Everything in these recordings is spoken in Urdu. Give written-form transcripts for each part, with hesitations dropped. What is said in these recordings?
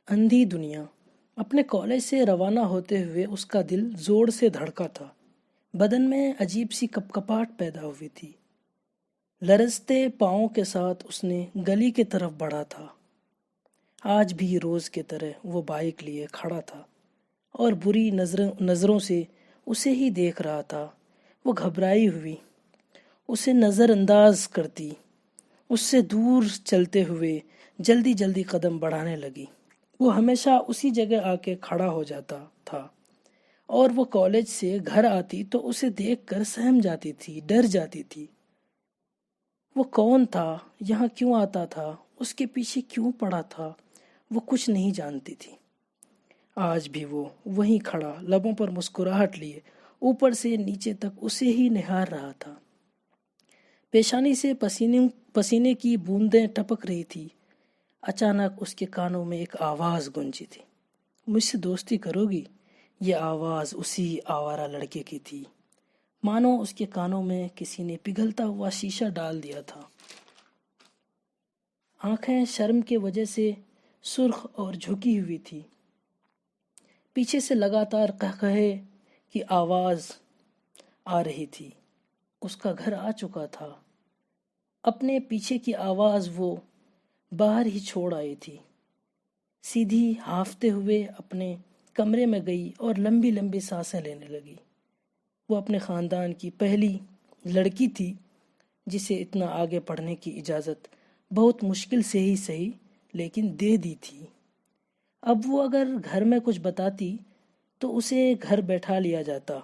اندھی دنیا۔ اپنے کالج سے روانہ ہوتے ہوئے اس کا دل زور سے دھڑکا تھا۔ بدن میں عجیب سی کپکپاہٹ پیدا ہوئی تھی۔ لرزتے پاؤں کے ساتھ اس نے گلی کی طرف بڑھا تھا۔ آج بھی روز کی طرح وہ بائک لیے کھڑا تھا اور بری نظروں سے اسے ہی دیکھ رہا تھا۔ وہ گھبرائی ہوئی اسے نظر انداز کرتی، اس سے دور چلتے ہوئے جلدی جلدی قدم بڑھانے لگی۔ وہ ہمیشہ اسی جگہ آ کے کھڑا ہو جاتا تھا اور وہ کالج سے گھر آتی تو اسے دیکھ کر سہم جاتی تھی، ڈر جاتی تھی۔ وہ کون تھا، یہاں کیوں آتا تھا، اس کے پیچھے کیوں پڑا تھا، وہ کچھ نہیں جانتی تھی۔ آج بھی وہ وہیں کھڑا، لبوں پر مسکراہٹ لیے، اوپر سے نیچے تک اسے ہی نہار رہا تھا۔ پیشانی سے پسینے کی بوندیں ٹپک رہی تھی۔ اچانک اس کے کانوں میں ایک آواز گونجی تھی، مجھ سے دوستی کرو گی؟ یہ آواز اسی آوارہ لڑکے کی تھی، مانو اس کے کانوں میں کسی نے پگھلتا ہوا شیشہ ڈال دیا تھا۔ آنکھیں شرم کی وجہ سے سرخ اور جھکی ہوئی تھی۔ پیچھے سے لگاتار قہقہے کی آواز آ رہی تھی۔ اس کا گھر آ چکا تھا۔ اپنے پیچھے کی آواز وہ باہر ہی چھوڑ آئی تھی۔ سیدھی ہانفتے ہوئے اپنے کمرے میں گئی اور لمبی لمبی سانسیں لینے لگی۔ وہ اپنے خاندان کی پہلی لڑکی تھی جسے اتنا آگے پڑھنے کی اجازت بہت مشکل سے ہی صحیح لیکن دے دی تھی۔ اب وہ اگر گھر میں کچھ بتاتی تو اسے گھر بیٹھا لیا جاتا،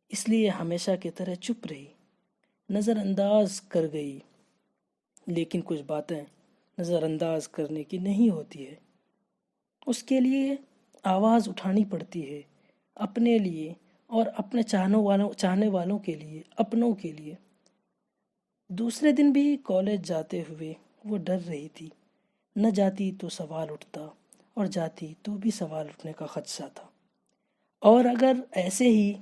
اس لیے ہمیشہ کی طرح چپ رہی، نظر انداز کر گئی۔ لیکن کچھ باتیں نظر انداز کرنے کی نہیں ہوتی ہے، اس کے لیے آواز اٹھانی پڑتی ہے، اپنے لیے اور اپنے چاہنے والوں کے لیے، اپنوں کے لیے۔ دوسرے دن بھی کالج جاتے ہوئے وہ ڈر رہی تھی، نہ جاتی تو سوال اٹھتا اور جاتی تو بھی سوال اٹھنے کا خدشہ تھا، اور اگر ایسے ہی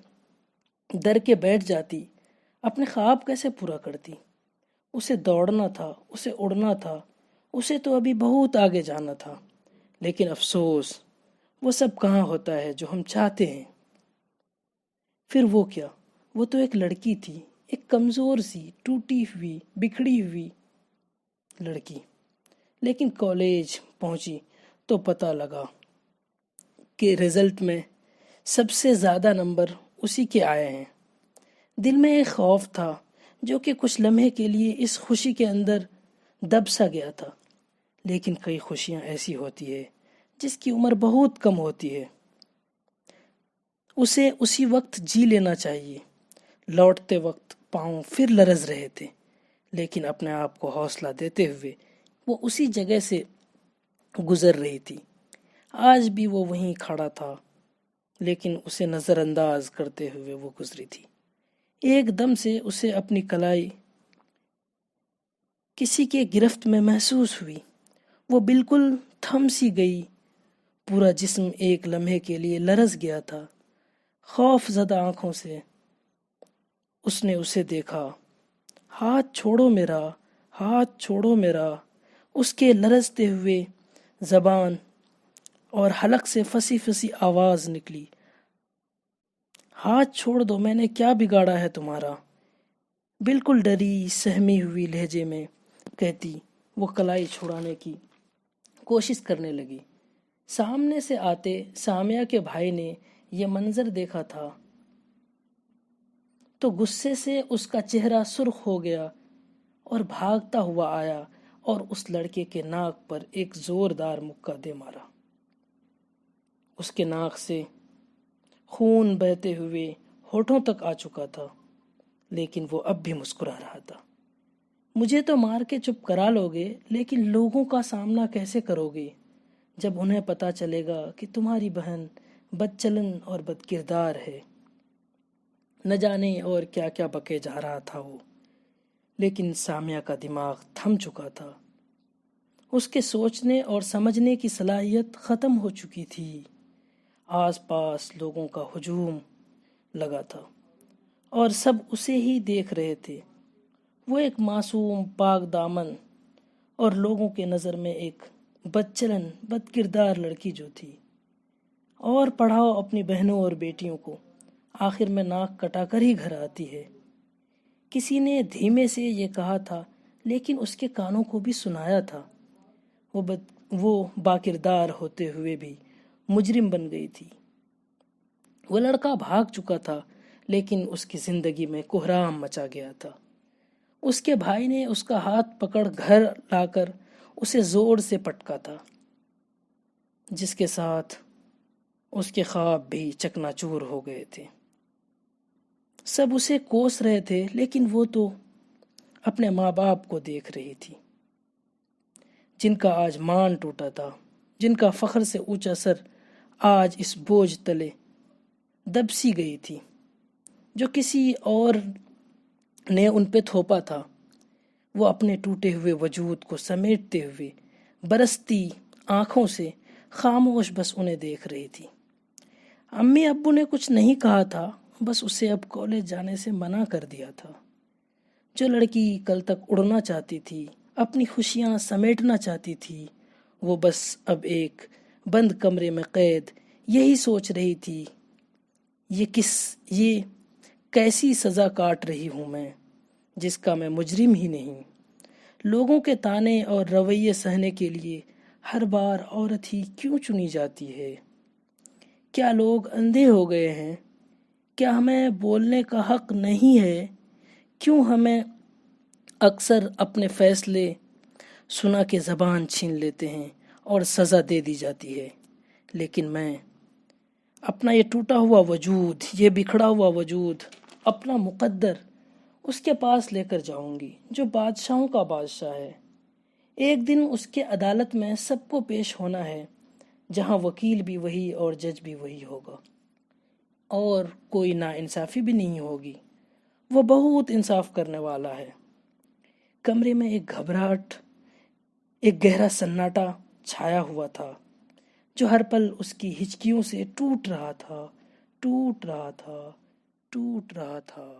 ڈر کے بیٹھ جاتی اپنے خواب کیسے پورا کرتی؟ اسے دوڑنا تھا، اسے اڑنا تھا، اسے تو ابھی بہت آگے جانا تھا، لیکن افسوس وہ سب کہاں ہوتا ہے جو ہم چاہتے ہیں۔ پھر وہ کیا، وہ تو ایک لڑکی تھی، ایک کمزور سی، ٹوٹی ہوئی، بکھڑی ہوئی لڑکی۔ لیکن کالج پہنچی تو پتہ لگا کہ رزلٹ میں سب سے زیادہ نمبر اسی کے آئے ہیں۔ دل میں ایک خوف تھا جو کہ کچھ لمحے کے لیے اس خوشی کے اندر دب سا گیا تھا۔ لیکن کئی خوشیاں ایسی ہوتی ہے جس کی عمر بہت کم ہوتی ہے، اسے اسی وقت جی لینا چاہیے۔ لوٹتے وقت پاؤں پھر لرز رہے تھے، لیکن اپنے آپ کو حوصلہ دیتے ہوئے وہ اسی جگہ سے گزر رہی تھی۔ آج بھی وہ وہیں کھڑا تھا، لیکن اسے نظر انداز کرتے ہوئے وہ گزری تھی۔ ایک دم سے اسے اپنی کلائی کسی کے گرفت میں محسوس ہوئی۔ وہ بالکل تھم سی گئی، پورا جسم ایک لمحے کے لیے لرز گیا تھا۔ خوف زدہ آنکھوں سے اس نے اسے دیکھا۔ ہاتھ چھوڑو میرا، ہاتھ چھوڑو میرا، اس کے لرزتے ہوئے زبان اور حلق سے پھنسی پھنسی آواز نکلی، ہاتھ چھوڑ دو، میں نے کیا بگاڑا ہے تمہارا؟ بالکل ڈری سہمی ہوئی لہجے میں کہتی وہ کلائی چھڑانے کی کوشش کرنے لگی۔ سامنے سے آتے سامیہ کے بھائی نے یہ منظر دیکھا تھا تو غصے سے اس کا چہرہ سرخ ہو گیا اور بھاگتا ہوا آیا اور اس لڑکے کے ناک پر ایک زوردار مکہ دے مارا۔ اس کے ناک سے خون بہتے ہوئے ہونٹوں تک آ چکا تھا، لیکن وہ اب بھی مسکرا رہا تھا۔ مجھے تو مار کے چپ کرا لوگے، لیکن لوگوں کا سامنا کیسے کرو گے جب انہیں پتہ چلے گا کہ تمہاری بہن بد چلن اور بد کردار ہے؟ نہ جانے اور کیا کیا بکے جا رہا تھا وہ، لیکن سامیہ کا دماغ تھم چکا تھا۔ اس کے سوچنے اور سمجھنے کی صلاحیت ختم ہو چکی تھی۔ آس پاس لوگوں کا ہجوم لگا تھا اور سب اسے ہی دیکھ رہے تھے۔ وہ ایک معصوم، پاک دامن اور لوگوں کے نظر میں ایک بدچلن بد کردار لڑکی جو تھی۔ اور پڑھاؤ اپنی بہنوں اور بیٹیوں کو، آخر میں ناک کٹا کر ہی گھر آتی ہے۔ کسی نے دھیمے سے یہ کہا تھا، لیکن اس کے کانوں کو بھی سنایا تھا۔ وہ باکردار ہوتے ہوئے بھی مجرم بن گئی تھی۔ وہ لڑکا بھاگ چکا تھا، لیکن اس کی زندگی میں کوہرام مچا گیا تھا۔ اس کے بھائی نے اس کا ہاتھ پکڑ گھر لا کر اسے زور سے پٹکا تھا، جس کے ساتھ اس کے خواب بھی چکناچور ہو گئے تھے۔ سب اسے کوس رہے تھے، لیکن وہ تو اپنے ماں باپ کو دیکھ رہی تھی، جن کا آج مان ٹوٹا تھا، جن کا فخر سے اونچا سر آج اس بوجھ تلے دب سی گئی تھی جو کسی اور نے ان پہ تھوپا تھا۔ وہ اپنے ٹوٹے ہوئے وجود کو سمیٹتے ہوئے برستی آنکھوں سے خاموش بس انہیں دیکھ رہی تھی۔ امی ابو نے کچھ نہیں کہا تھا، بس اسے اب کالج جانے سے منع کر دیا تھا۔ جو لڑکی کل تک اڑنا چاہتی تھی، اپنی خوشیاں سمیٹنا چاہتی تھی، وہ بس اب ایک بند کمرے میں قید یہی سوچ رہی تھی، یہ کیسی سزا کاٹ رہی ہوں میں، جس کا میں مجرم ہی نہیں۔ لوگوں کے طعنے اور رویے سہنے کے لیے ہر بار عورت ہی کیوں چنی جاتی ہے؟ کیا لوگ اندھے ہو گئے ہیں؟ کیا ہمیں بولنے کا حق نہیں ہے؟ کیوں ہمیں اکثر اپنے فیصلے سنا کے زبان چھین لیتے ہیں اور سزا دے دی جاتی ہے؟ لیکن میں اپنا یہ ٹوٹا ہوا وجود، یہ بکھڑا ہوا وجود، اپنا مقدر اس کے پاس لے کر جاؤں گی جو بادشاہوں کا بادشاہ ہے۔ ایک دن اس کے عدالت میں سب کو پیش ہونا ہے، جہاں وکیل بھی وہی اور جج بھی وہی ہوگا، اور کوئی ناانصافی بھی نہیں ہوگی۔ وہ بہت انصاف کرنے والا ہے۔ کمرے میں ایک گھبراہٹ، ایک گہرا سناٹا چھایا ہوا تھا، جو ہر پل اس کی ہچکیوں سے ٹوٹ رہا تھا، ٹوٹ رہا تھا، ٹوٹ رہا تھا۔